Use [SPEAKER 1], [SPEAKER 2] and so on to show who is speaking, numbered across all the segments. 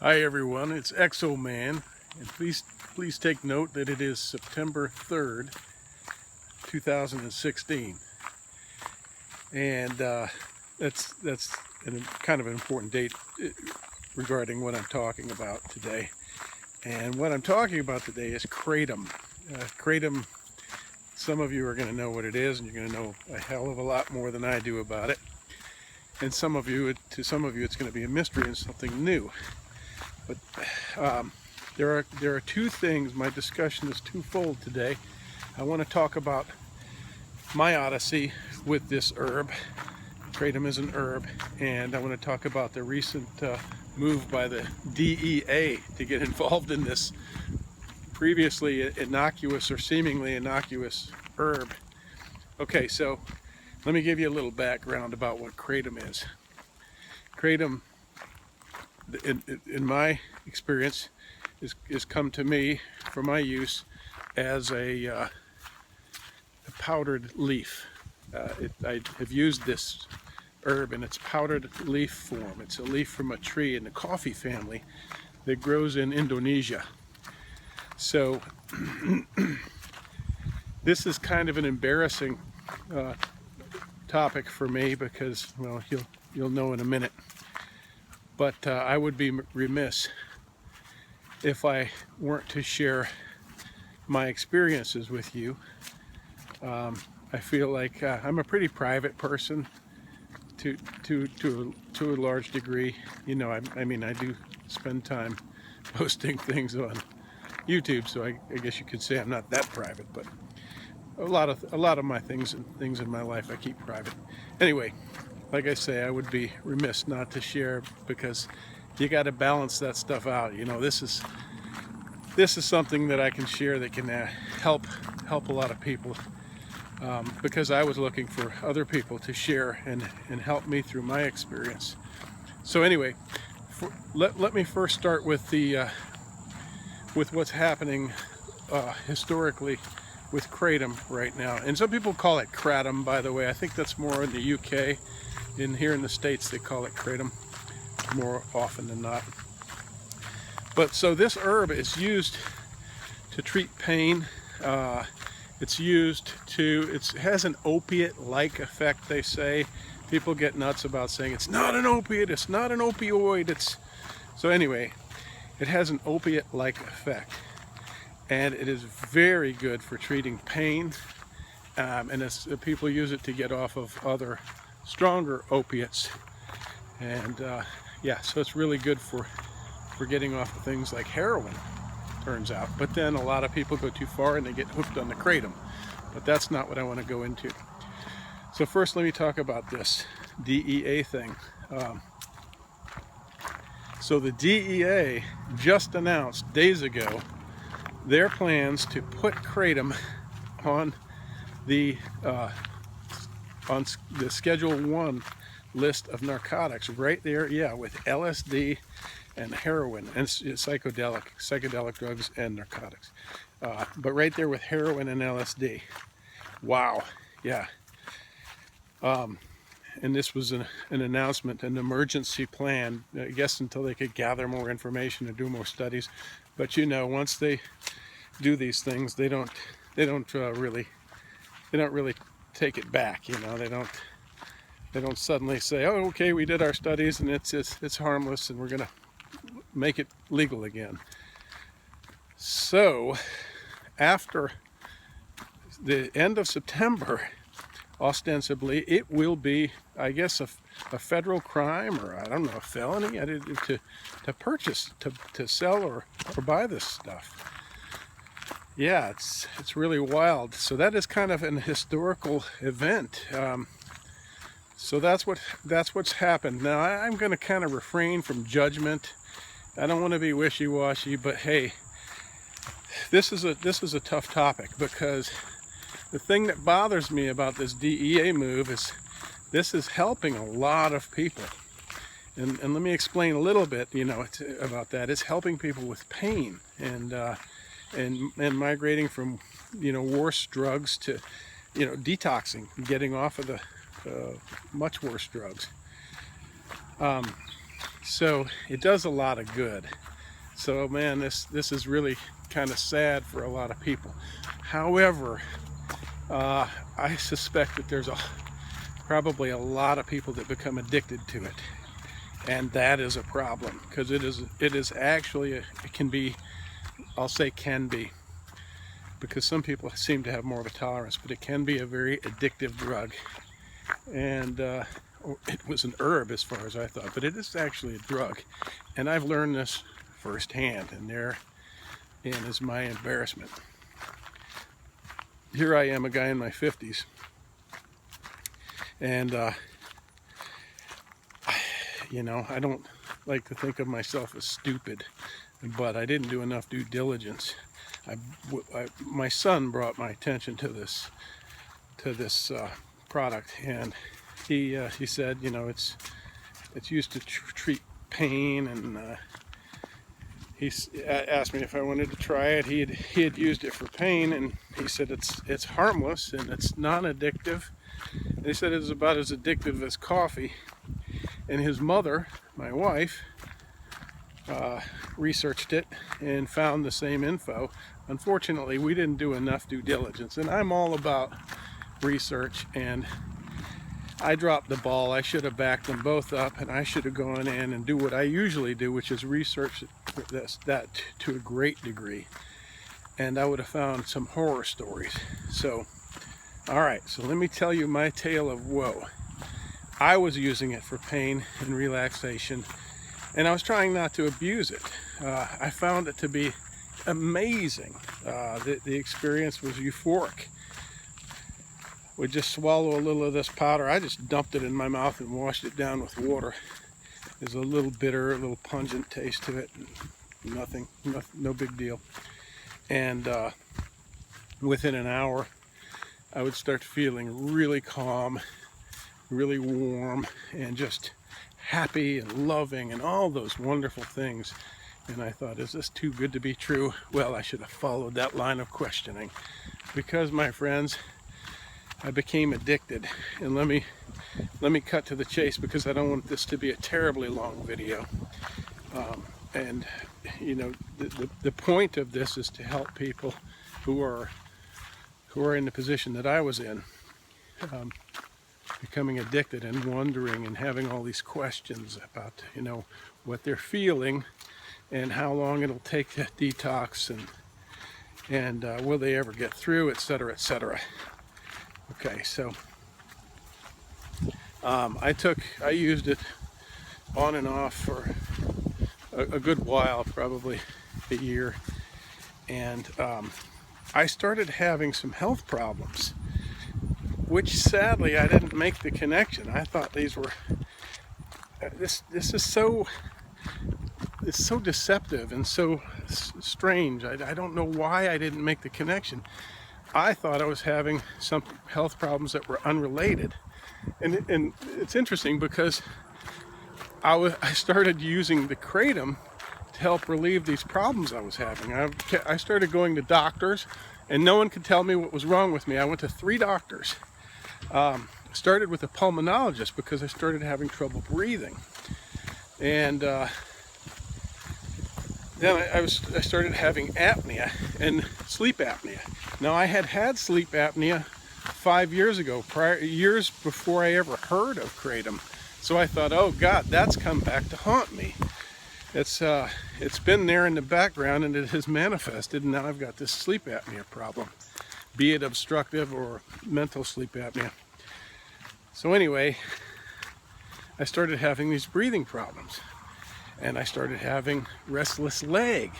[SPEAKER 1] Hi everyone, it's Exo Man, and please take note that it is September 3rd, 2016, and that's kind of an important date regarding what I'm talking about today. And what I'm talking about today is Kratom. Kratom, some of you are going to know what it is, and you're going to know a hell of a lot more than I do about it. And to some of you, it's going to be a mystery and something new. But there are two things. My discussion is twofold today. I want to talk about my odyssey with this herb. Kratom is an herb, and I want to talk about the recent move by the DEA to get involved in this previously innocuous or seemingly innocuous herb. Okay, so let me give you a little background about what Kratom is. Kratom, in my experience, is come to me for my use as a powdered leaf. I have used this herb in its powdered leaf form. It's a leaf from a tree in the coffee family that grows in Indonesia. So this is kind of an embarrassing topic for me because, well, you'll know in a minute. But I would be remiss if I weren't to share my experiences with you. I feel like I'm a pretty private person to a large degree. You know, I mean, I do spend time posting things on YouTube, so I guess you could say I'm not that private. But a lot of my things in my life I keep private. Anyway. Like I say, I would be remiss not to share because you got to balance that stuff out. You know, this is something that I can share that can help a lot of people because I was looking for other people to share and help me through my experience. So anyway, let me first start with with what's happening historically with Kratom right now. And some people call it Kratom, by the way. I think that's more in the UK. Here in the States, they call it Kratom more often than not. But so this herb is used to treat pain. It has an opiate-like effect, they say. People get nuts about saying it's not an opiate, it's not an opioid. So anyway, it has an opiate-like effect. And it is very good for treating pain. And people use it to get off of other stronger opiates, and yeah, so it's really good for getting off of things like heroin, turns out. But then a lot of people go too far and they get hooked on the Kratom, but that's not what I want to go into. So first, let me talk about this DEA thing. So the DEA just announced days ago their plans to put Kratom on the Schedule 1 list of narcotics, right there, yeah, with LSD and heroin and psychedelic drugs and narcotics, but right there with heroin and LSD. Wow, yeah. And this was an announcement, an emergency plan, I guess, until they could gather more information and do more studies. But you know, once they do these things, they don't really take it back. You know, they don't suddenly say, oh, okay, we did our studies and it's harmless and we're gonna make it legal again. So after the end of September, ostensibly it will be, I guess, a federal crime, or I don't know, a felony to purchase, to sell or buy this stuff. Yeah, it's really wild. So that is kind of an historical event. So that's what's happened. Now I'm going to kind of refrain from judgment. I don't want to be wishy-washy, but hey, this is a tough topic, because the thing that bothers me about this DEA move is this is helping a lot of people. And let me explain a little bit, you know, about that. It's helping people with pain and migrating from, you know, worse drugs to, you know, detoxing, getting off of the much worse drugs. So it does a lot of good. So man, this is really kind of sad for a lot of people. However, I suspect that there's probably a lot of people that become addicted to it, and that is a problem, because it is actually it can be, I'll say can be, because some people seem to have more of a tolerance, but it can be a very addictive drug. And it was an herb as far as I thought, but it is actually a drug, and I've learned this firsthand, and therein is my embarrassment. Here I am, a guy in my 50s, and you know, I don't like to think of myself as stupid, but I didn't do enough due diligence. My son brought my attention to this product, and he said, you know, it's used to treat pain, and he asked me if I wanted to try it. He had used it for pain, and he said it's harmless and it's non-addictive. And he said it's about as addictive as coffee. And his mother, my wife, researched it and found the same info. Unfortunately, we didn't do enough due diligence, and I'm all about research, and I dropped the ball. I should have backed them both up, and I should have gone in and do what I usually do, which is research that to a great degree, and I would have found some horror stories. So, all right, so let me tell you my tale of woe. I was using it for pain and relaxation, and I was trying not to abuse it. I found it to be amazing. The experience was euphoric. Would just swallow a little of this powder. I just dumped it in my mouth and washed it down with water. There's a little bitter, a little pungent taste to it. Nothing, no big deal. And within an hour, I would start feeling really calm, really warm, and just happy and loving and all those wonderful things. And I thought, is this too good to be true? Well, I should have followed that line of questioning, because, my friends, I became addicted. And let me cut to the chase, because I don't want this to be a terribly long video. And you know, the point of this is to help people who are in the position that I was in, becoming addicted and wondering and having all these questions about, you know, what they're feeling and how long it'll take to detox, and will they ever get through, etc., etc. Okay, so I used it on and off for a good while, probably a year, and I started having some health problems, which sadly I didn't make the connection. I thought these were this is so, it's so deceptive and so strange. I don't know why I didn't make the connection. I thought I was having some health problems that were unrelated, and it's interesting, because I started using the Kratom to help relieve these problems I was having. I started going to doctors, and no one could tell me what was wrong with me. I went to 3 doctors. Started with a pulmonologist because I started having trouble breathing, and then I started having apnea and sleep apnea. Now, I had sleep apnea 5 years ago, years before I ever heard of Kratom. So I thought, oh God, that's come back to haunt me. It's been there in the background, and it has manifested, and now I've got this sleep apnea problem, be it obstructive or mental sleep apnea. So anyway, I started having these breathing problems, and I started having restless leg.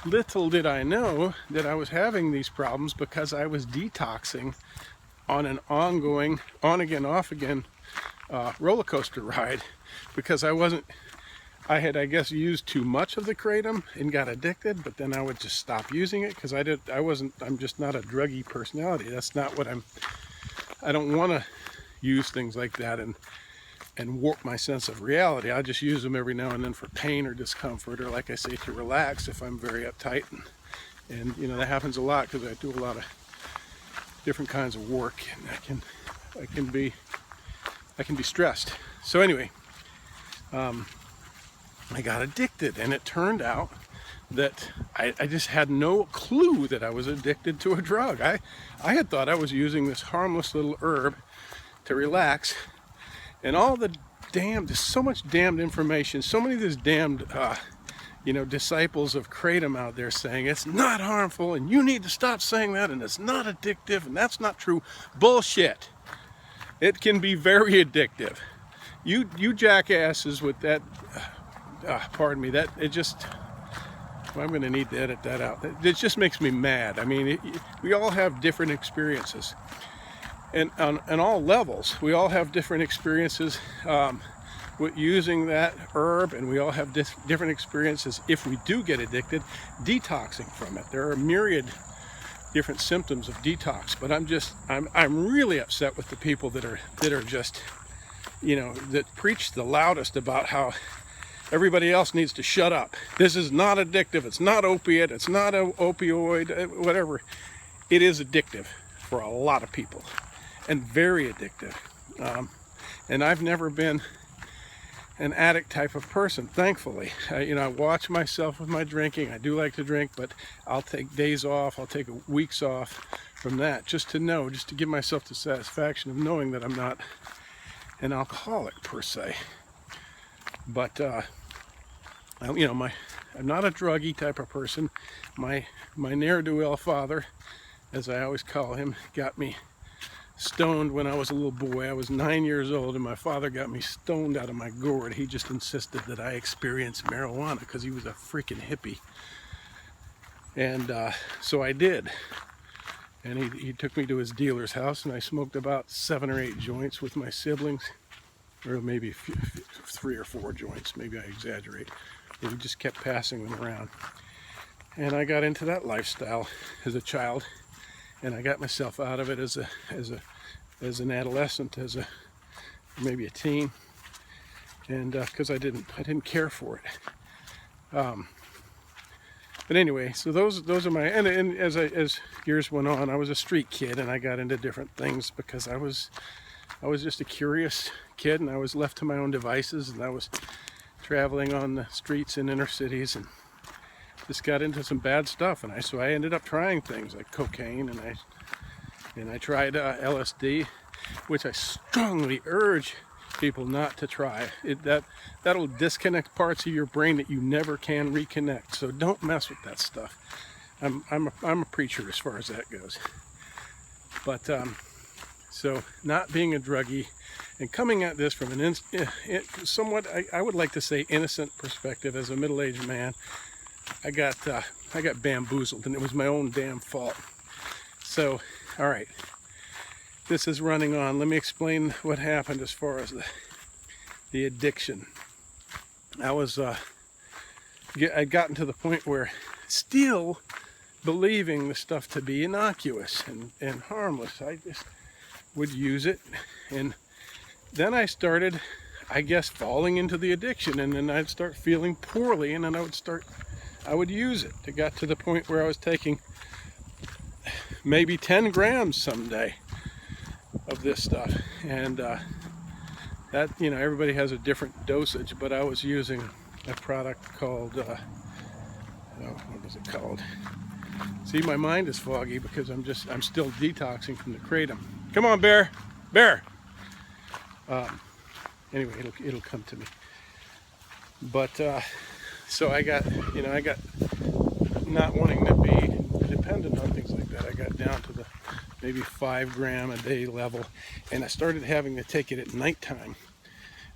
[SPEAKER 1] Little did I know that I was having these problems because I was detoxing on an ongoing, on again, off again roller coaster ride, because I had, I guess, used too much of the Kratom and got addicted, but then I would just stop using it because I'm just not a druggy personality. That's not what I don't want to use things like that and warp my sense of reality. I just use them every now and then for pain or discomfort, or, like I say, to relax if I'm very uptight. And you know, that happens a lot because I do a lot of different kinds of work, and I can be stressed. So anyway, I got addicted, and it turned out that I just had no clue that I was addicted to a drug. I had thought I was using this harmless little herb to relax, and all the there's so much damned information, so many of these damned disciples of Kratom out there saying it's not harmful and you need to stop saying that and it's not addictive and that's not true. Bullshit. It can be very addictive. You jackasses with that, pardon me, that it just, I'm going to need to edit that out. It just makes me mad. I mean, we all have different experiences. And on all levels, we all have different experiences with using that herb, and we all have different experiences if we do get addicted, detoxing from it. There are a myriad different symptoms of detox, but I'm really upset with the people that are just, that preach the loudest about how everybody else needs to shut up. This is not addictive. It's not opiate. It's not an opioid. Whatever. It is addictive for a lot of people. And very addictive. And I've never been an addict type of person, thankfully. I watch myself with my drinking. I do like to drink, but I'll take days off. I'll take weeks off from that just to give myself the satisfaction of knowing that I'm not an alcoholic per se. But I'm not a druggy type of person. My ne'er-do-well father, as I always call him, got me stoned when I was a little boy. I was 9 years old, and my father got me stoned out of my gourd. He just insisted that I experience marijuana because he was a freaking hippie. And so I did. And he took me to his dealer's house, and I smoked about 7 or 8 joints with my siblings, or maybe 3 or 4 joints. Maybe I exaggerate. But we just kept passing them around. And I got into that lifestyle as a child. And I got myself out of it as an adolescent, maybe a teen, and because I didn't care for it. But anyway, so those are my, and as years went on, I was a street kid, and I got into different things because I was just a curious kid, and I was left to my own devices, and I was traveling on the streets in inner cities, and just got into some bad stuff, and so I ended up trying things like cocaine, and I tried LSD, which I strongly urge people not to try. That'll disconnect parts of your brain that you never can reconnect. So don't mess with that stuff. I'm a preacher as far as that goes. But so not being a druggie and coming at this from an somewhat, I would like to say, innocent perspective as a middle-aged man. I got bamboozled, and it was my own damn fault. So, all right, this is running on. Let me explain what happened as far as the addiction. I'd gotten to the point where, still believing the stuff to be innocuous and harmless, I just would use it, and then I started, I guess, falling into the addiction, and then I'd start feeling poorly, and then I would use it. It got to the point where I was taking maybe 10 grams someday of this stuff, and that, everybody has a different dosage, but I was using a product called what was it called? See, my mind is foggy because I'm still detoxing from the Kratom. Come on, bear. Anyway, it'll come to me. But so I got not wanting to be dependent on things like that. I got down to the maybe 5 gram a day level, and I started having to take it at nighttime.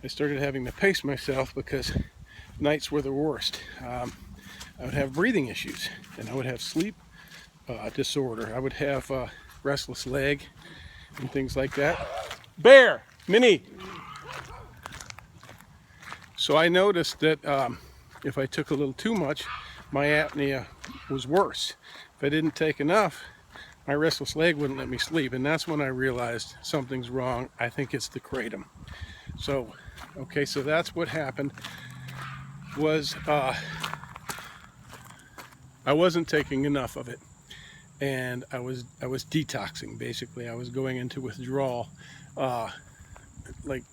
[SPEAKER 1] I started having to pace myself because nights were the worst. I would have breathing issues, and I would have sleep disorder. I would have restless leg and things like that. Bear, Minnie. So I noticed that if I took a little too much, my apnea was worse. If I didn't take enough, my restless leg wouldn't let me sleep, and that's when I realized something's wrong. I think it's the Kratom. So, okay, so that's what happened. Was I wasn't taking enough of it, and I was detoxing. Basically, I was going into withdrawal like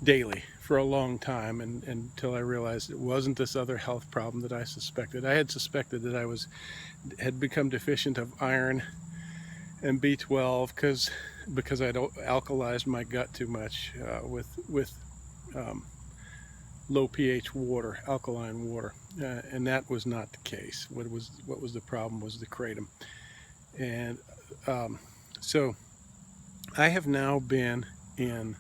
[SPEAKER 1] daily for a long time, and until I realized it wasn't this other health problem that I suspected. I had suspected that I had become deficient of iron and B12 because I'd alkalized my gut too much with low pH water, alkaline water, and that was not the case. What was the problem was the kratom, and so I have now been in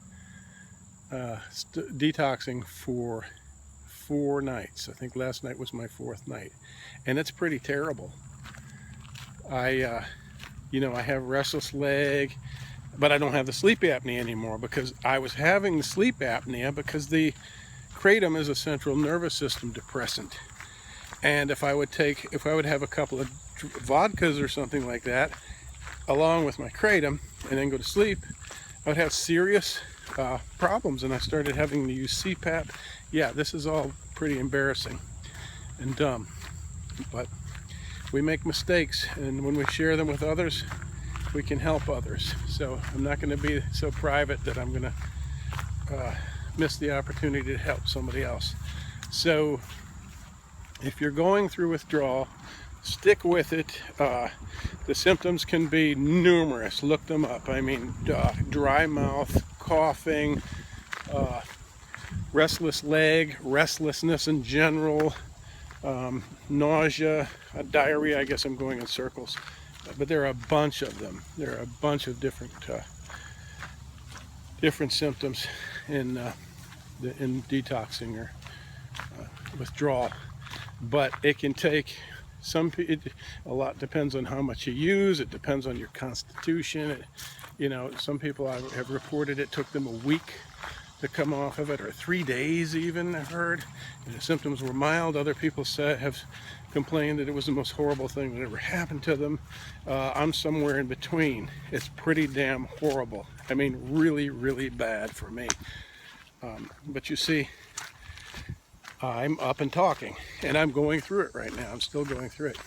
[SPEAKER 1] detoxing for 4 nights. I think last night was my 4th night, and it's pretty terrible. I have restless leg, but I don't have the sleep apnea anymore, because I was having the sleep apnea because the kratom is a central nervous system depressant. And if I would have a couple of vodkas or something like that, along with my kratom, and then go to sleep, I would have serious problems, and I started having to use CPAP. Yeah, this is all pretty embarrassing and dumb, but we make mistakes, and when we share them with others, we can help others. So I'm not going to be so private that I'm going to miss the opportunity to help somebody else. So if you're going through withdrawal, stick with it. The symptoms can be numerous. Look them up. I mean, dry mouth, coughing, restless leg, restlessness in general, nausea, diarrhea. I guess I'm going in circles, but there are a bunch of them. There are a bunch of different symptoms in detoxing or withdrawal. But it can take a lot depends on how much you use. It depends on your constitution. Some people have reported it took them a week to come off of it, or 3 days even, I've heard. The symptoms were mild. Other people have complained that it was the most horrible thing that ever happened to them. I'm somewhere in between. It's pretty damn horrible. I mean, really, really bad for me. But you see, I'm up and talking, and I'm going through it right now. I'm still going through it.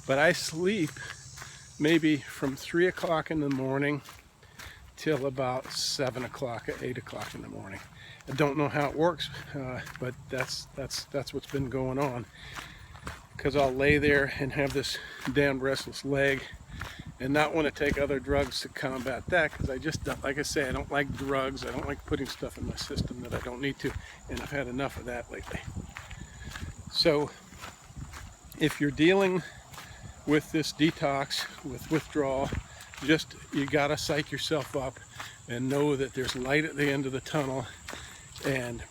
[SPEAKER 1] But I sleep maybe from 3 o'clock in the morning till about 7 o'clock, 8 o'clock in the morning. I don't know how it works, but that's what's been going on. Because I'll lay there and have this damn restless leg and not want to take other drugs to combat that, because I just don't, like I say, I don't like drugs. I don't like putting stuff in my system that I don't need to, and I've had enough of that lately. So if you're dealing with this detox, with withdrawal, you gotta psych yourself up and know that there's light at the end of the tunnel, and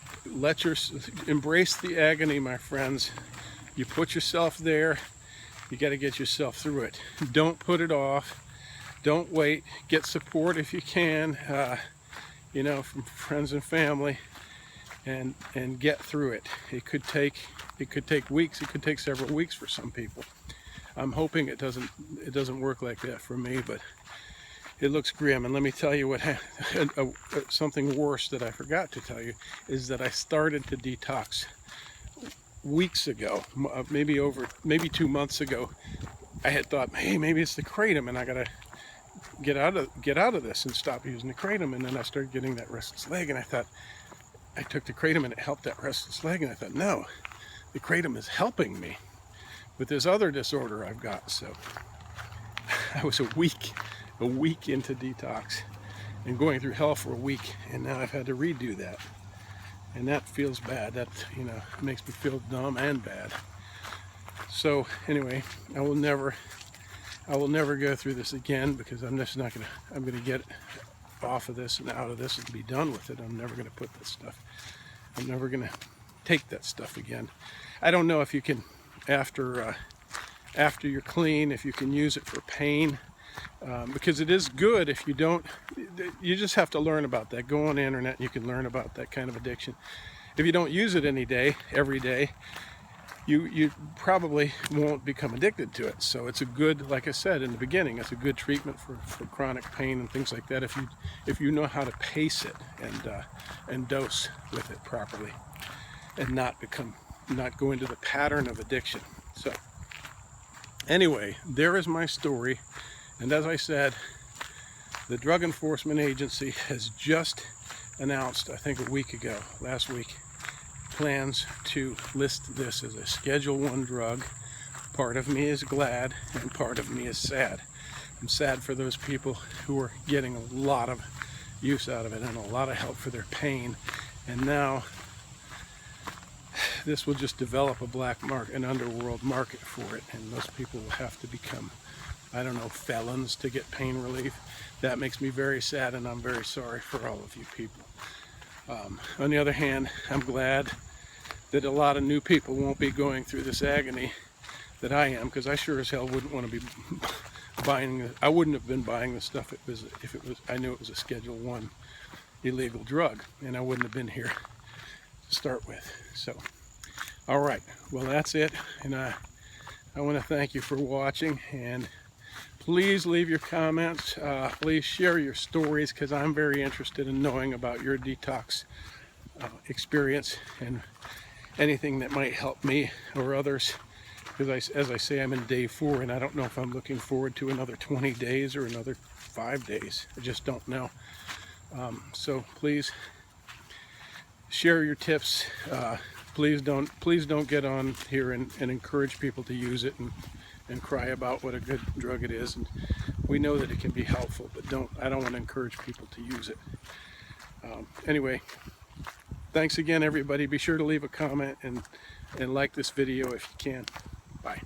[SPEAKER 1] embrace the agony, my friends. You put yourself there. You got to get yourself through it. Don't put it off. Don't wait. Get support if you can, from friends and family, and get through it. It could take weeks. It could take several weeks for some people. I'm hoping it doesn't work like that for me, but it looks grim. And let me tell you something worse that I forgot to tell you is that I started to detox weeks ago, maybe 2 months ago. I had thought, hey, maybe it's the kratom, and I gotta get out of this and stop using the kratom. And then I started getting that restless leg, and I thought, I took the kratom and it helped that restless leg, and I thought, no, the kratom is helping me with this other disorder I've got. So I was a week into detox and going through hell for a week, and now I've had to redo that. And that feels bad. That makes me feel dumb and bad. So anyway, I will never go through this again, because I'm just not gonna. I'm gonna get off of this and out of this and be done with it. I'm never gonna put that stuff. I'm never gonna take that stuff again. I don't know if you can, after you're clean, if you can use it for pain. Because it is good. If you don't, you just have to learn about that. Go on the internet and you can learn about that kind of addiction. If you don't use it every day, you probably won't become addicted to it. So it's a good, like I said in the beginning, it's a good treatment for chronic pain and things like that, if you know how to pace it and dose with it properly, and not go into the pattern of addiction. So anyway, there is my story. And as I said, the Drug Enforcement Agency has just announced, I think a week ago, last week, plans to list this as a Schedule I drug. Part of me is glad and part of me is sad. I'm sad for those people who are getting a lot of use out of it and a lot of help for their pain, and now this will just develop a black market, an underworld market for it, and those people will have to become, I don't know, felons to get pain relief. That makes me very sad, and I'm very sorry for all of you people. On the other hand, I'm glad that a lot of new people won't be going through this agony that I am, because I sure as hell wouldn't want to be buying. I wouldn't have been buying this stuff if it was I knew it was a Schedule I illegal drug, and I wouldn't have been here to start with. So, all right, well, that's it, and I want to thank you for watching, and please leave your comments. Please share your stories, because I'm very interested in knowing about your detox experience and anything that might help me or others. Because as I say, I'm in day 4, and I don't know if I'm looking forward to another 20 days or another 5 days. I just don't know. So please share your tips. Please don't get on here and encourage people to use it and cry about what a good drug it is. And we know that it can be helpful, but I don't want to encourage people to use it. Anyway, thanks again, everybody. Be sure to leave a comment and like this video if you can. Bye.